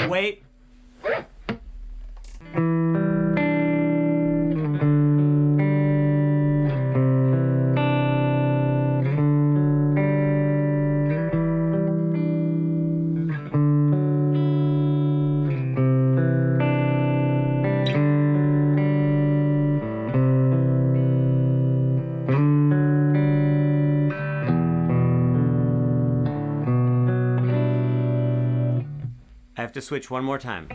Wait. I have to switch one more time.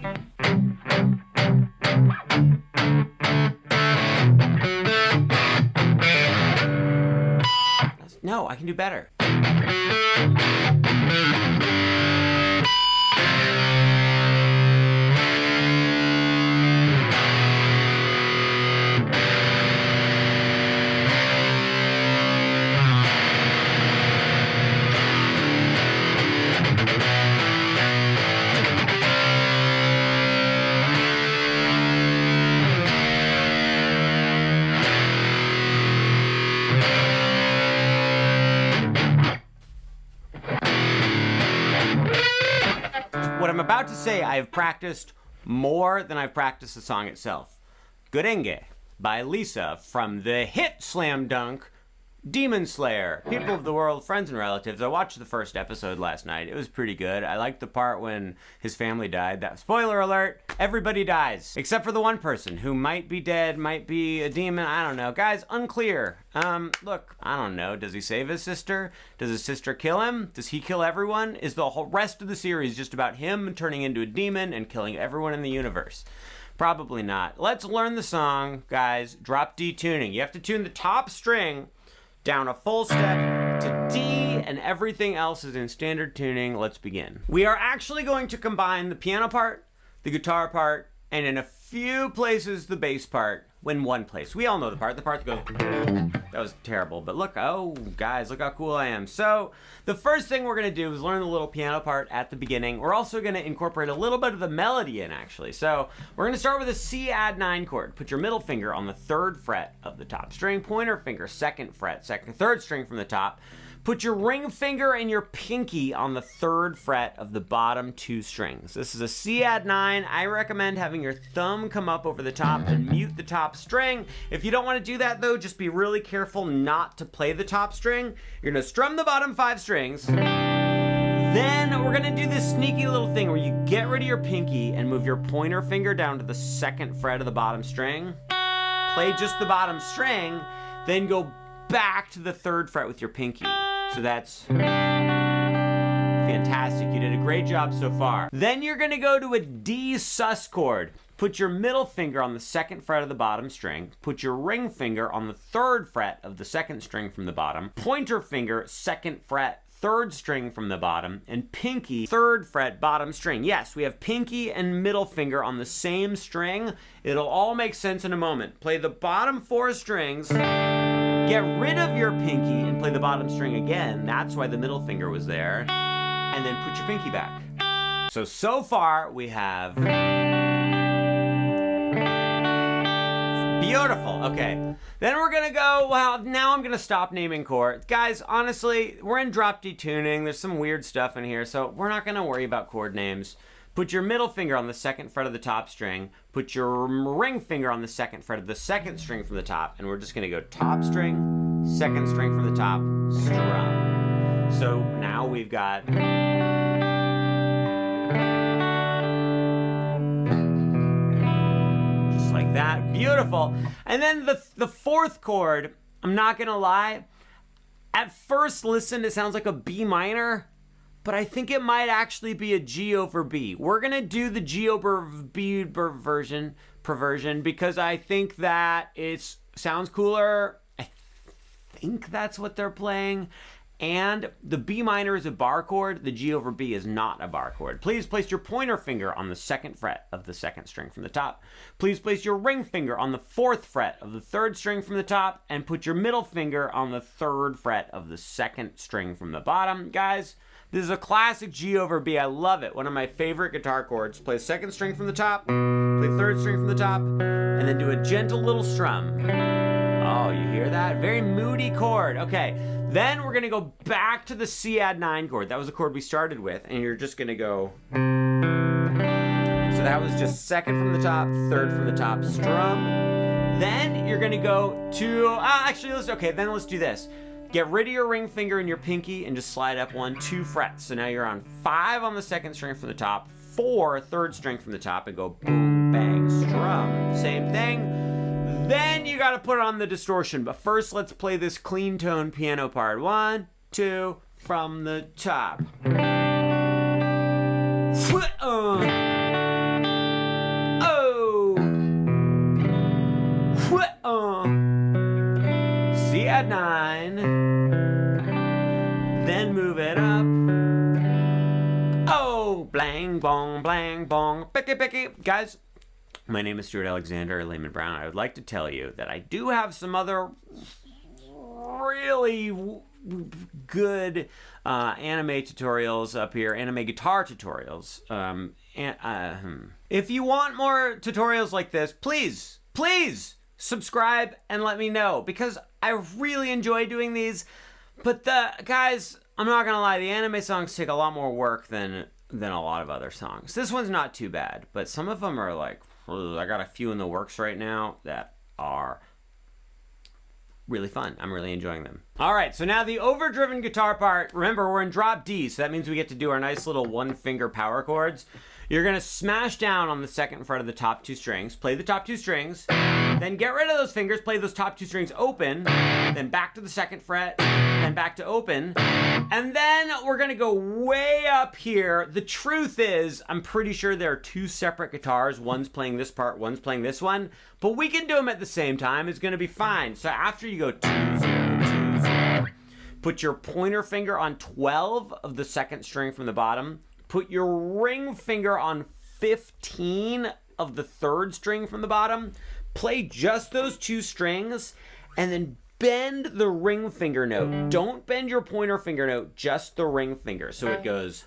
No, I can do better. What I'm about to say, I have practiced more than I've practiced the song itself. Gurenge by LiSA from the hit slam dunk Demon Slayer. People of the world, friends and relatives. I watched the first episode last night. It was pretty good. I liked the part when his family died. That spoiler alert, everybody dies. Except for the one person who might be dead, might be a demon, I don't know. Guys, unclear. Look, I don't know. Does he save his sister? Does his sister kill him? Does he kill everyone? Is the whole rest of the series just about him turning into a demon and killing everyone in the universe? Probably not. Let's learn the song, guys. Drop D tuning. You have to tune the top string down a full step to D, and everything else is in standard tuning. Let's begin. We are actually going to combine the piano part, the guitar part, and in a few places the bass part in one place. We all know the part that goes, that was terrible, but look, oh guys, look how cool I am. So the first thing we're gonna do is learn the little piano part at the beginning. We're also gonna incorporate a little bit of the melody in actually. So we're gonna start with a C add 9 chord. Put your middle finger on the 3rd fret of the top string, pointer finger 2nd fret, 3rd string from the top. Put your ring finger and your pinky on the 3rd fret of the bottom 2 strings. This is a C add 9. I recommend having your thumb come up over the top and mute the top string. If you don't want to do that though, just be really careful not to play the top string. You're gonna strum the bottom 5 strings. Then we're gonna do this sneaky little thing where you get rid of your pinky and move your pointer finger down to the 2nd fret of the bottom string. Play just the bottom string, then go back to the 3rd fret with your pinky. So that's fantastic. You did a great job so far. Then you're gonna go to a D sus chord. Put your middle finger on the 2nd fret of the bottom string. Put your ring finger on the 3rd fret of the 2nd string from the bottom. Pointer finger, 2nd fret, 3rd string from the bottom, and pinky, 3rd fret, bottom string. Yes, we have pinky and middle finger on the same string. It'll all make sense in a moment. Play the bottom 4 strings, get rid of your pinky and play the bottom string again. That's why the middle finger was there. And then put your pinky back. So far we have... Beautiful, okay. Then we're gonna go, well, now I'm gonna stop naming chords. Guys, honestly, we're in drop D tuning. There's some weird stuff in here, so we're not gonna worry about chord names. Put your middle finger on the 2nd fret of the top string. Put your ring finger on the 2nd fret of the 2nd string from the top, and we're just gonna go top string, 2nd string from the top, strum. So now we've got... just like that, beautiful. And then the 4th chord, I'm not gonna lie, at first listen, it sounds like a B minor, but I think it might actually be a G over B. We're gonna do the G over B perversion because I think that it sounds cooler. I think that's what they're playing. And the B minor is a bar chord, the G over B is not a bar chord. Please place your pointer finger on the 2nd fret of the 2nd string from the top. Please place your ring finger on the 4th fret of the 3rd string from the top, and put your middle finger on the 3rd fret of the 2nd string from the bottom. Guys, this is a classic G over B. I love it. One of my favorite guitar chords. Play 2nd string from the top, play 3rd string from the top, and then do a gentle little strum. Oh, you hear that? Very moody chord. Okay, then we're gonna go back to the C add 9 chord. That was the chord we started with, and you're just gonna go. So that was just second from the top, third from the top strum. Then you're gonna go to, then let's do this. Get rid of your ring finger and your pinky and just slide up 1, 2 frets. So now you're on 5 on the second string from the top, 4 third string from the top, and go boom, bang, strum. Same thing. Then you gotta put on the distortion. But first, let's play this clean tone piano part. 1, 2, from the top. C add 9, then move it up. Oh, blang, bong, blang, bong, picky, picky. Guys, my name is Stuart Alexander, Lehman-brown. I would like to tell you that I do have some other really good anime tutorials up here, anime guitar tutorials. If you want more tutorials like this, please subscribe and let me know, because I really enjoy doing these. But guys, I'm not gonna lie, the anime songs take a lot more work than a lot of other songs. This one's not too bad, but some of them are like, I got a few in the works right now that are really fun. I'm really enjoying them. All right, so now the overdriven guitar part. Remember, we're in drop D, so that means we get to do our nice little 1-finger power chords. You're gonna smash down on the second fret of the top 2 strings, play the top 2 strings, then get rid of those fingers, play those top 2 strings open, then back to the second fret, then back to open, and then we're gonna go way up here. The truth is, I'm pretty sure there are 2 separate guitars. One's playing this part, one's playing this one, but we can do them at the same time. It's gonna be fine. So after you go 2, 0, 2, 0, put your pointer finger on 12 of the second string from the bottom, put your ring finger on 15 of the third string from the bottom, play just those 2 strings, and then bend the ring finger note. Don't bend your pointer finger note, just the ring finger. So it goes.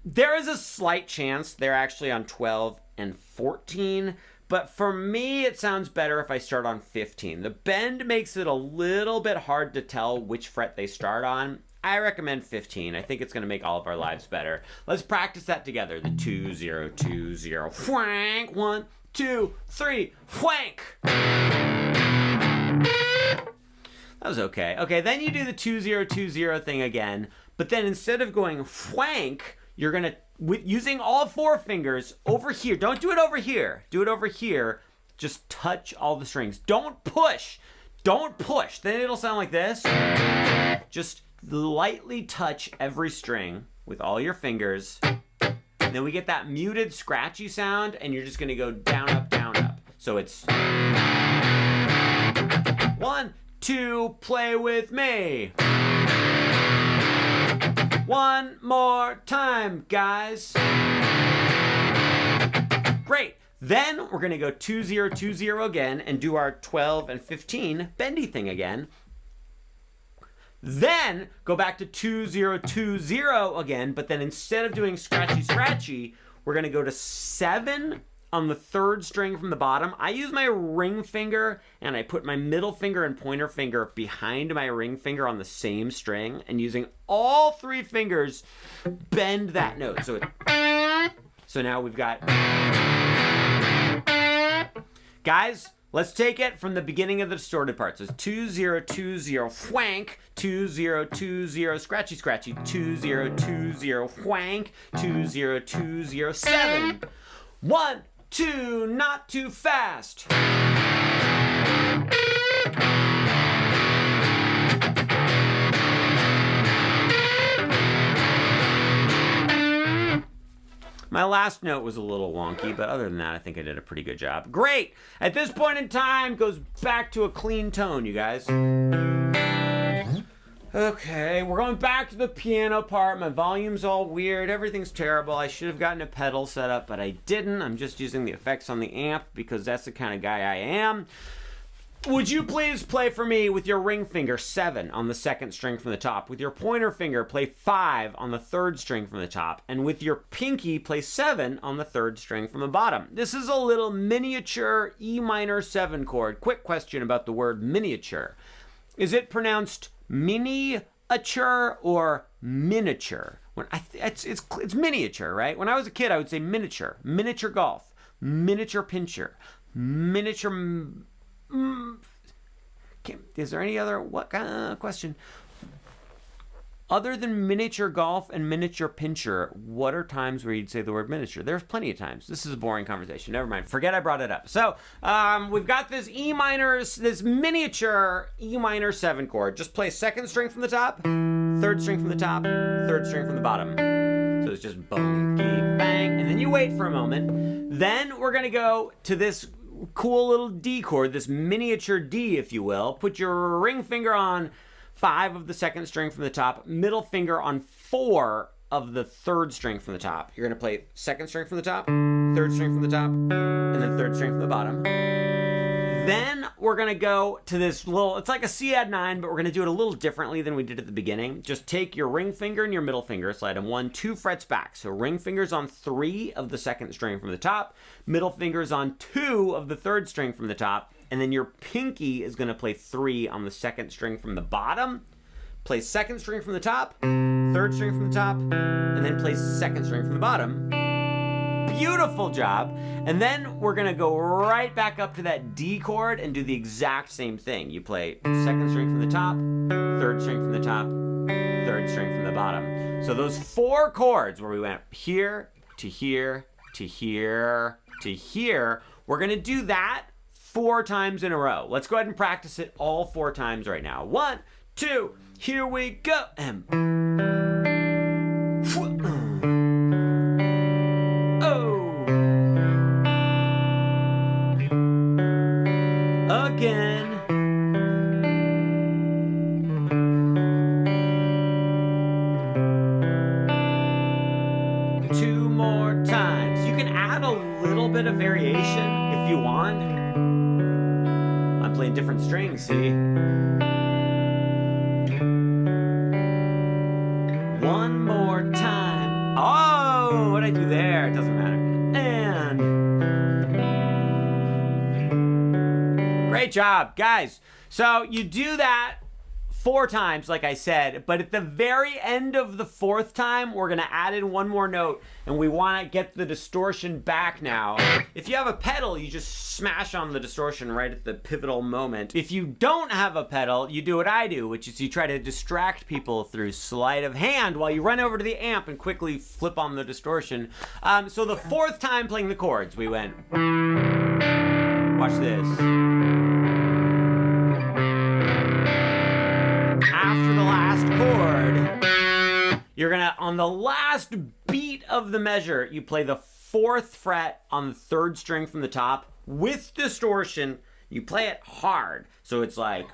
There is a slight chance they're actually on 12 and 14, but for me, it sounds better if I start on 15. The bend makes it a little bit hard to tell which fret they start on. I recommend 15. I think it's going to make all of our lives better. Let's practice that together. The 2, 0, 2, 0. Whank. 1, 2, 3. Whank. That was okay. Okay, then you do the 2, 0, 2, 0 thing again. But then instead of going whank, you're going to, using all 4 fingers over here. Don't do it over here. Do it over here. Just touch all the strings. Don't push. Don't push. Then it'll sound like this. Just lightly touch every string with all your fingers. And then we get that muted, scratchy sound, and you're just gonna go down, up, down, up. So it's 1, 2, play with me. 1 more time, guys. Great. Then we're gonna go 2, 0, 2, 0 again and do our 12 and 15 bendy thing again. Then go back to 2, 0, 2, 0 again, but then instead of doing scratchy, scratchy, we're gonna go to 7 on the third string from the bottom. I use my ring finger and I put my middle finger and pointer finger behind my ring finger on the same string, and using all 3 fingers, bend that note. So now we've got, guys, let's take it from the beginning of the distorted part. So it's 2, 0, 2, 0, whank, 2, 0, 2, 0, scratchy, scratchy, 2, 0, 2, 0, whank, 2, 0, 2, 0, 7. 1, 2, not too fast. My last note was a little wonky, but other than that, I think I did a pretty good job. Great! At this point in time, goes back to a clean tone, you guys. Okay, we're going back to the piano part. My volume's all weird. Everything's terrible. I should have gotten a pedal set up, but I didn't. I'm just using the effects on the amp because that's the kind of guy I am. Would you please play for me with your ring finger 7 on the 2nd string from the top? With your pointer finger, play 5 on the 3rd string from the top. And with your pinky, play 7 on the 3rd string from the bottom. This is a little miniature E minor 7 chord. Quick question about the word miniature. Is it pronounced miniature or miniature? It's miniature, right? When I was a kid, I would say miniature. Miniature golf. Miniature pincher. Miniature... Is there any other question? Other than miniature golf and miniature pincher, what are times where you'd say the word miniature? There's plenty of times. This is a boring conversation. Never mind. Forget I brought it up. So we've got this this miniature E minor 7 chord. Just play 2nd string from the top, 3rd string from the top, 3rd string from the bottom. So it's just bonky bang, and then you wait for a moment. Then we're gonna go to this cool little D chord, this miniature D, if you will. Put your ring finger on 5 of the 2nd string from the top, middle finger on 4 of the 3rd string from the top. You're gonna play 2nd string from the top, 3rd string from the top, and then 3rd string from the bottom. Then we're gonna go to this little, it's like a C add 9, but we're gonna do it a little differently than we did at the beginning. Just take your ring finger and your middle finger, slide them 1, 2 frets back. So ring fingers on 3 of the 2nd string from the top, middle fingers on 2 of the 3rd string from the top, and then your pinky is gonna play 3 on the 2nd string from the bottom. Play 2nd string from the top, 3rd string from the top, and then play 2nd string from the bottom. Beautiful job. And then we're gonna go right back up to that D chord and do the exact same thing. You play 2nd string from the top, 3rd string from the top, 3rd string from the bottom. So those 4 chords where we went here to here to here to here, we're gonna do that 4 times in a row. Let's go ahead and practice it all 4 times right now. 1, 2, here we go. And again. Two more times. You can add a little bit of variation if you want. I'm playing different strings, see? One more time. Oh, what did I do there? It doesn't matter. Great job, guys. So you do that 4 times, like I said, but at the very end of the 4th time, we're gonna add in 1 more note, and we wanna get the distortion back now. If you have a pedal, you just smash on the distortion right at the pivotal moment. If you don't have a pedal, you do what I do, which is you try to distract people through sleight of hand while you run over to the amp and quickly flip on the distortion. So the 4th time playing the chords, we went, watch this. After the last chord, you're gonna, on the last beat of the measure, you play the 4th fret on the 3rd string from the top with distortion. You play it hard. So it's like,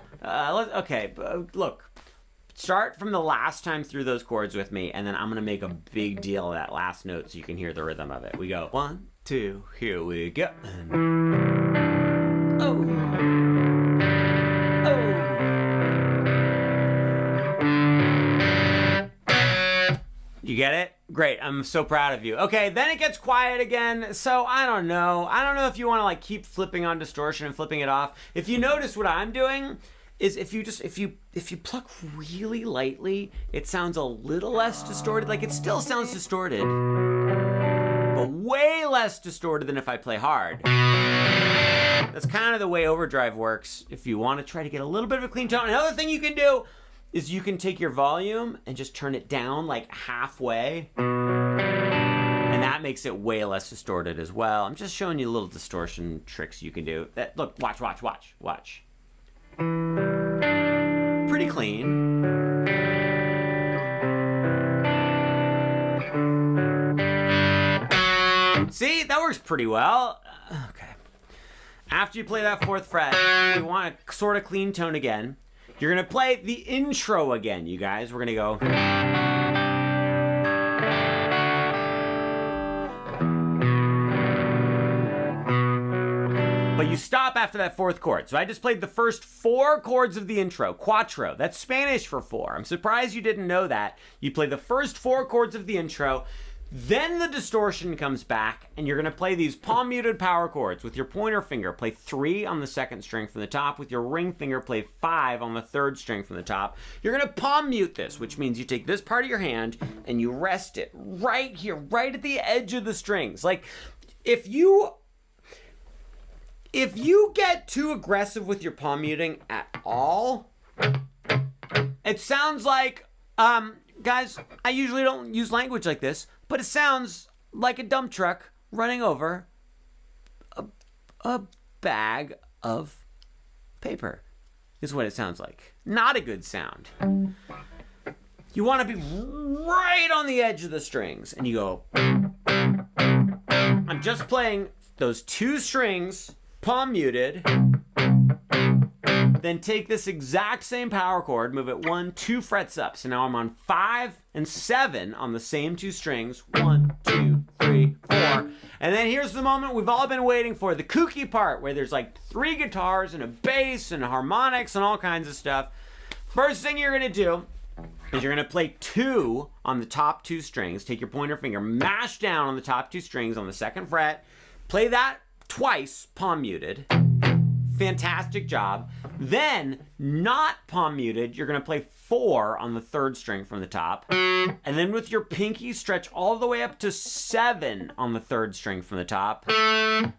look, start from the last time through those chords with me, and then I'm gonna make a big deal of that last note so you can hear the rhythm of it. We go 1, 2, here we go. You get it? Great. I'm so proud of you. Okay, then it gets quiet again. So I don't know. I don't know if you want to like keep flipping on distortion and flipping it off. If you notice what I'm doing is if you pluck really lightly, it sounds a little less distorted. Like it still sounds distorted, but way less distorted than if I play hard. That's kind of the way Overdrive works. If you want to try to get a little bit of a clean tone. Another thing you can do is you can take your volume and just turn it down like halfway. And that makes it way less distorted as well. I'm just showing you little distortion tricks you can do. Look, watch. Pretty clean. See, that works pretty well. Okay. After you play that 4th fret, we want a sort of clean tone again. You're gonna play the intro again, you guys. We're gonna go. But you stop after that fourth chord. So I just played the first 4 chords of the intro, cuatro. That's Spanish for 4. I'm surprised you didn't know that. You play the first 4 chords of the intro, then the distortion comes back, and you're going to play these palm muted power chords with your pointer finger. Play 3 on the second string from the top. With your ring finger, play 5 on the third string from the top. You're going to palm mute this, which means you take this part of your hand and you rest it right here, right at the edge of the strings. Like, if you get too aggressive with your palm muting at all, it sounds like, guys, I usually don't use language like this, but it sounds like a dump truck running over a bag of paper, is what it sounds like. Not a good sound. You want to be right on the edge of the strings, and you go, I'm just playing those 2 strings, palm muted, then take this exact same power chord, move it 1, 2 frets up. So now I'm on 5 and 7 on the same 2 strings. 1, 2, 3, 4. And then here's the moment we've all been waiting for, the kooky part, where there's like 3 guitars and a bass and harmonics and all kinds of stuff. First thing you're gonna do is you're gonna play 2 on the top 2 strings. Take your pointer finger, mash down on the top 2 strings on the 2nd fret. Play that twice, palm muted. Fantastic job. Then, not palm muted, you're going to play 4 on the 3rd string from the top. And then with your pinky, stretch all the way up to 7 on the 3rd string from the top.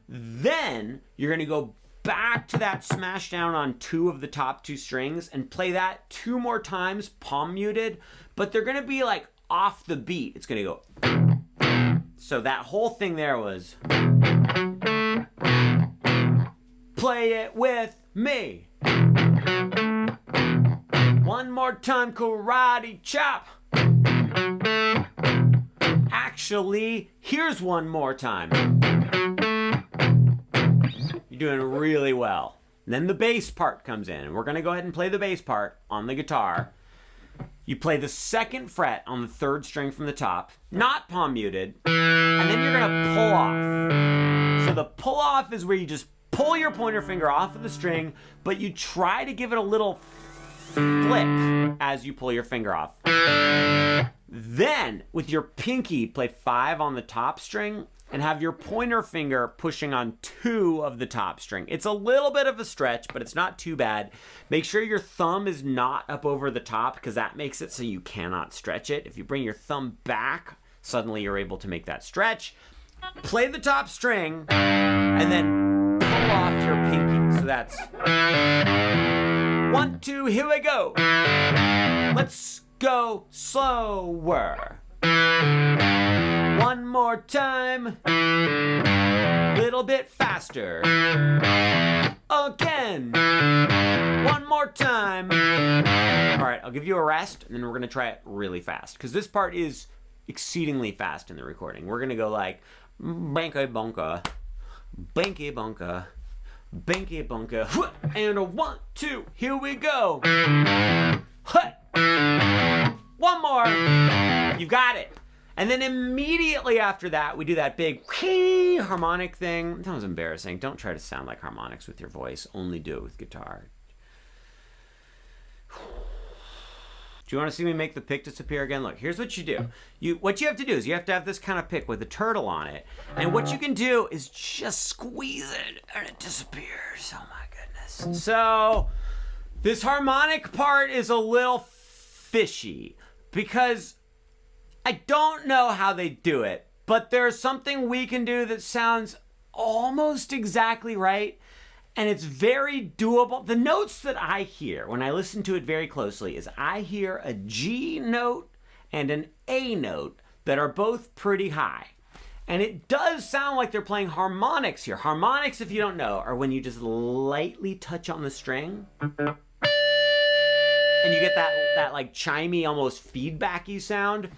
Then, you're going to go back to that smash down on 2 of the top 2 strings and play that 2 more times, palm muted. But they're going to be like off the beat. It's going to go. So that whole thing there was... Play it with me. One more time, karate chop. Actually, here's one more time. You're doing really well. And then the bass part comes in, and we're going to go ahead and play the bass part on the guitar. You play the 2nd fret on the 3rd string from the top, not palm muted, and then you're going to pull off. So the pull off is where you just pull your pointer finger off of the string, but you try to give it a little flip as you pull your finger off. Then, with your pinky, play 5 on the top string and have your pointer finger pushing on 2 of the top string. It's a little bit of a stretch, but it's not too bad. Make sure your thumb is not up over the top, because that makes it so you cannot stretch it. If you bring your thumb back, suddenly you're able to make that stretch. Play the top string, and then pull off your pinky. So that's 1, 2, here we go. Let's go slower. One more time. Little bit faster. Again. One more time. All right, I'll give you a rest, and then we're going to try it really fast, because this part is exceedingly fast in the recording. We're going to go like banka bonka, banky bonka, banky bonka, and a 1, 2, here we go. One more. You've got it. And then immediately after that, we do that big harmonic thing. That was embarrassing. Don't try to sound like harmonics with your voice. Only do it with guitar. Do you want to see me make the pick disappear again? Look, here's what you do. What you have to do is you have to have this kind of pick with a turtle on it. And what you can do is just squeeze it and it disappears. Oh my goodness. So this harmonic part is a little fishy because I don't know how they do it, but there's something we can do that sounds almost exactly right. And it's very doable. The notes that I hear when I listen to it very closely is I hear a G note and an A note that are both pretty high. And it does sound like they're playing harmonics here. Harmonics, if you don't know, are when you just lightly touch on the string. And you get that like chimey, almost feedbacky sound.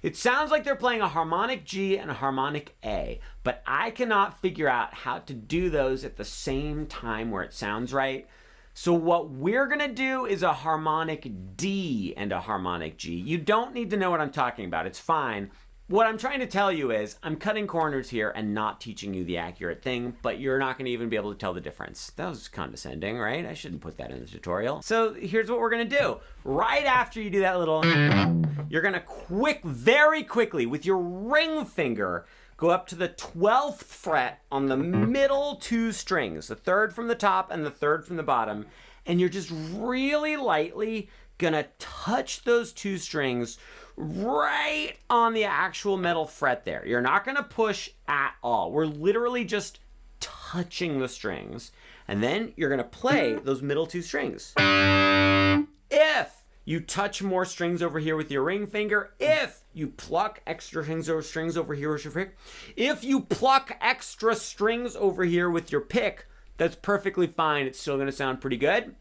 It sounds like they're playing a harmonic G and a harmonic A, but I cannot figure out how to do those at the same time where it sounds right. So what we're gonna do is a harmonic D and a harmonic G. You don't need to know what I'm talking about, it's fine. what I'm trying to tell you is I'm cutting corners here and not teaching you the accurate thing, but you're not going to even be able to tell the difference. That was condescending, right? I shouldn't put that in the tutorial. So here's what we're going to do. Right after you do that little, you're going to very quickly with your ring finger, go up to the 12th fret on the middle two strings, the third from the top and the third from the bottom, and you're just really lightly gonna touch those two strings right on the actual metal fret there. You're not gonna push at all. We're literally just touching the strings. And then you're gonna play those middle two strings. If you touch more strings over here with your ring finger, if you pluck extra strings over here with your pick, if you pluck extra strings over here with your pick, that's perfectly fine. It's still gonna sound pretty good.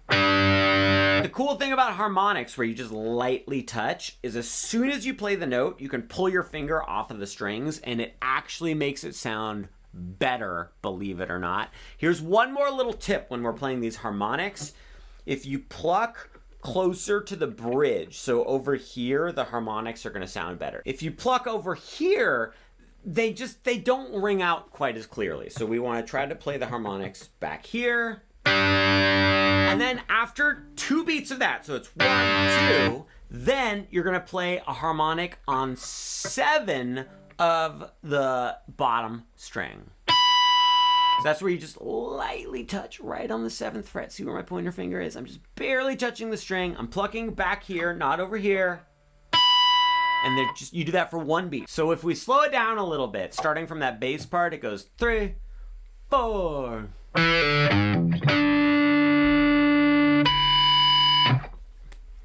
The cool thing about harmonics, where you just lightly touch, is as soon as you play the note, you can pull your finger off of the strings and it actually makes it sound better, believe it or not. Here's one more little tip when we're playing these harmonics. If you pluck closer to the bridge, so over here, the harmonics are gonna sound better. If you pluck over here, they don't ring out quite as clearly. So we wanna try to play the harmonics back here. And then after 2 beats of that, so it's 1, 2, then you're gonna play a harmonic on 7 of the bottom string. So that's where you just lightly touch right on the 7th fret. See where my pointer finger is? I'm just barely touching the string. I'm plucking back here, not over here. And you do that for 1 beat. So if we slow it down a little bit, starting from that bass part, it goes 3, 4.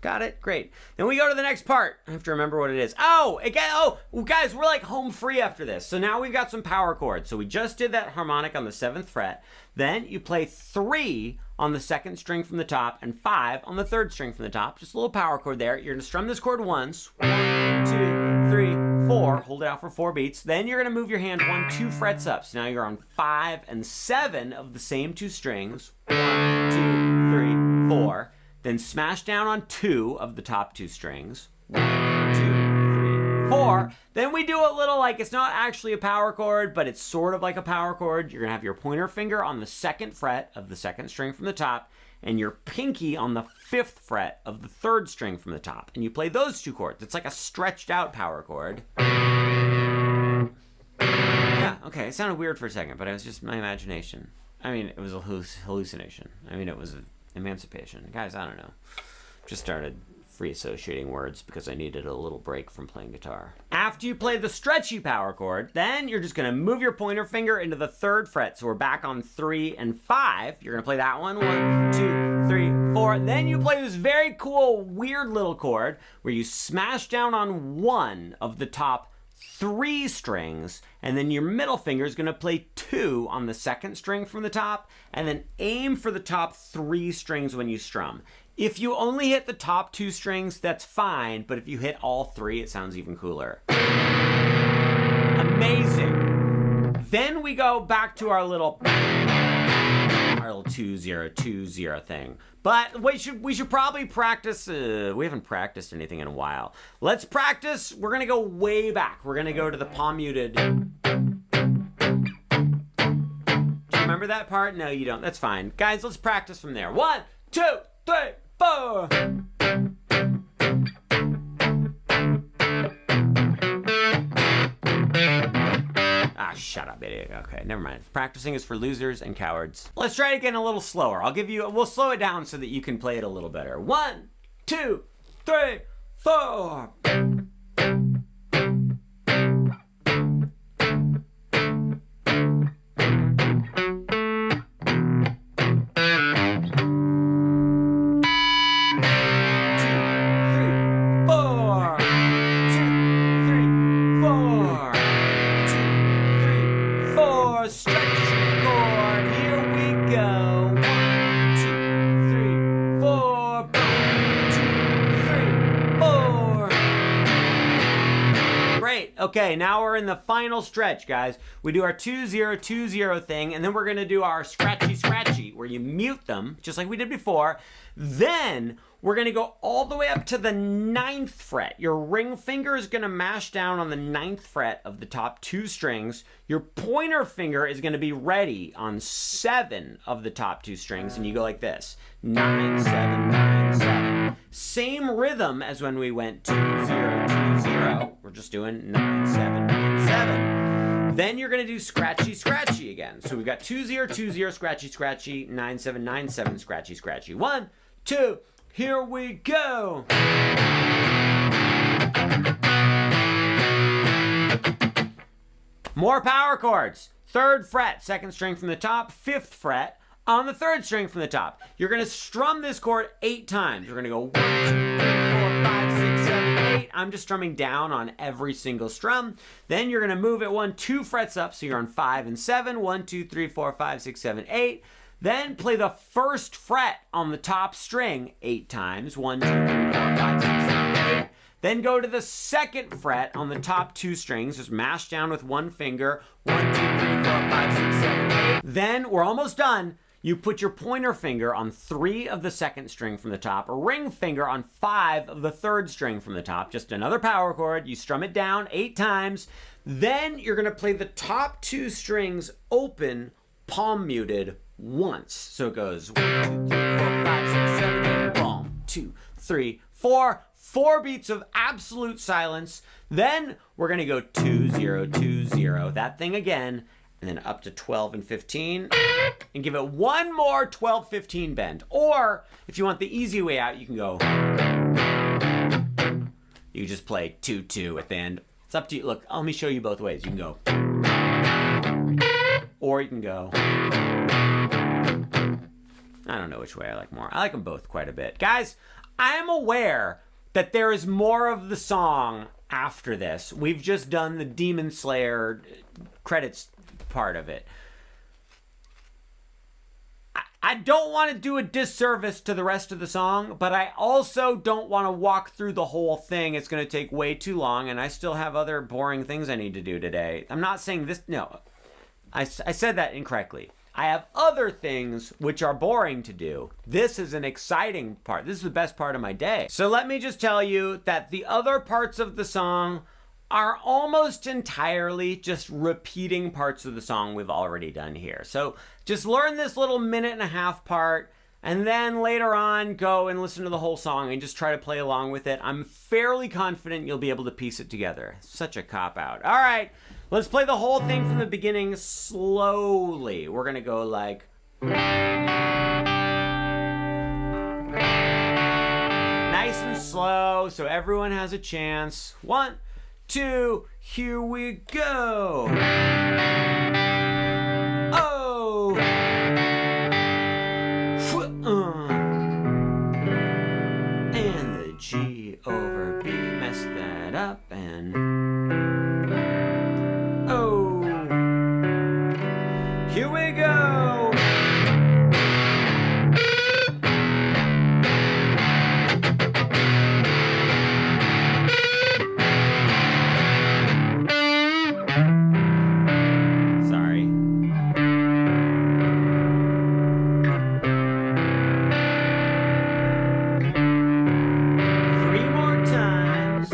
Got it? Great. Then we go to the next part. I have to remember what it is. Guys, we're like home free after this. So now we've got some power chords. So we just did that harmonic on the 7th fret. Then you play 3 on the 2nd string from the top and 5 on the 3rd string from the top. Just a little power chord there. You're gonna strum this chord once. 1, 2, 3, 4. Hold it out for 4 beats. Then you're gonna move your hand 1, 2 frets up. So now you're on 5 and 7 of the same 2 strings. 1, 2, 3, 4. Then smash down on 2 of the top 2 strings. 1, 2, 3, 4. Then we do a little, like, it's not actually a power chord, but it's sort of like a power chord. You're gonna have your pointer finger on the 2nd fret of the 2nd string from the top, and your pinky on the 5th fret of the 3rd string from the top. And you play those 2 chords. It's like a stretched out power chord. Yeah, okay, it sounded weird for a second, but it was just my imagination. I mean, it was a hallucination. I mean, it was emancipation. Guys, I don't know. Just started free associating words because I needed a little break from playing guitar. After you play the stretchy power chord, then you're just gonna move your pointer finger into the 3rd fret. So we're back on 3 and 5. You're gonna play that one. 1, 2, 3, 4. Then you play this very cool, weird little chord where you smash down on 1 of the top 3 strings, and then your middle finger is gonna play 2 on the 2nd string from the top, and then aim for the top 3 strings when you strum. If you only hit the top 2 strings, that's fine, but if you hit all 3, it sounds even cooler. Amazing. Then we go back to our little 2-0-2-0 thing. But we should probably practice. We haven't practiced anything in a while. Let's practice. We're gonna go way back. We're gonna go to the palm muted. Do you remember that part? No, you don't. That's fine. Guys, let's practice from there. 1, 2, 3, 4. Shut up, idiot. Okay, never mind. Practicing is for losers and cowards. Let's try it again a little slower. We'll slow it down so that you can play it a little better. 1, 2, 3, 4. Okay, now we're in the final stretch, guys. We do our 2-0-2-0 thing, and then we're gonna do our scratchy, where you mute them, just like we did before. Then we're gonna go all the way up to the 9th fret. Your ring finger is gonna mash down on the 9th fret of the top 2 strings. Your pointer finger is gonna be ready on 7 of the top 2 strings, and you go like this. 9, 7, 9, 7. Same rhythm as when we went 2-0-2-0. We're just doing 9, 7, 9, 7. Then you're gonna do scratchy again. So we've got 2-0-2-0, scratchy, 9, 7, 9, 7, scratchy. 1, 2, here we go. More power chords. 3rd fret, 2nd string from the top, 5th fret on the 3rd string from the top. You're gonna strum this chord 8 times. We're gonna go 1, 2, 3, 4, 5, 6, 7, 8. I'm just strumming down on every single strum. Then you're gonna move it 1, 2 frets up, so you're on 5 and 7. 1, 2, 3, 4, 5, 6, 7, 8. Then play the 1st fret on the top string 8 times. 1, 2, 3, 4, 5, 6, 7, 8. Then go to the 2nd fret on the top 2 strings. Just mash down with 1 finger. 1, 2, 3, 4, 5, 6, 7, 8. Then we're almost done. You put your pointer finger on 3 of the 2nd string from the top, a ring finger on 5 of the 3rd string from the top, just another power chord. You strum it down 8 times. Then you're gonna play the top 2 strings open, palm muted once. So it goes 1, 2, 3, 4, 5, 6, 7, 8, 1, 2, 3, 4. 4 beats of absolute silence. Then we're gonna go 2-0-2-0, that thing again, and then up to 12 and 15, and give it one more 12-15 bend. Or if you want the easy way out, you can go. You just play 2-2 at the end. It's up to you. Look, let me show you both ways. You can go, or you can go. I don't know which way I like more. I like them both quite a bit. Guys, I am aware that there is more of the song after this. We've just done the Demon Slayer credits part of it. I don't want to do a disservice to the rest of the song, but I also don't want to walk through the whole thing. It's going to take way too long, and I still have other boring things I need to do today. I'm not saying this, no. I said that incorrectly. I have other things which are boring to do. This is an exciting part. This is the best part of my day. So let me just tell you that the other parts of the song are almost entirely just repeating parts of the song we've already done here. So just learn this little 1.5-minute part, and then later on go and listen to the whole song and just try to play along with it. I'm fairly confident you'll be able to piece it together. Such a cop-out. All right. Let's play the whole thing from the beginning slowly. We're gonna go like. Nice and slow, so everyone has a chance. 1, 2, here we go. Oh. And the G over B messed that up, and. Here we go! Sorry. Three more times.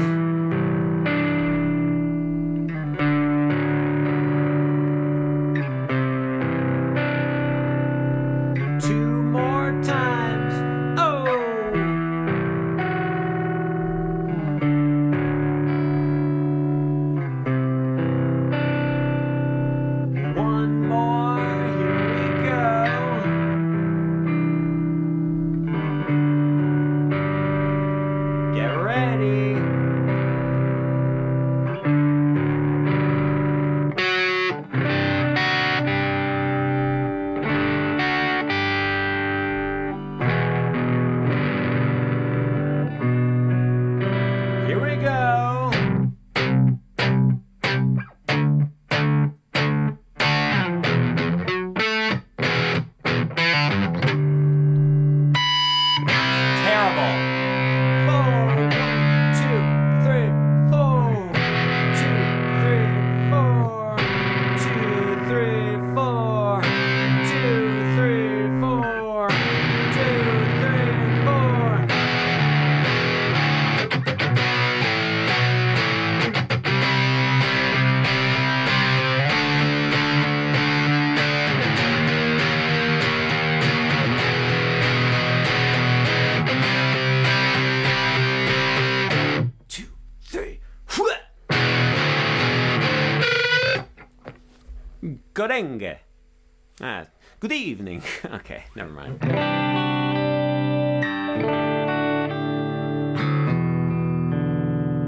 Gurenge. Good evening. Okay, never mind.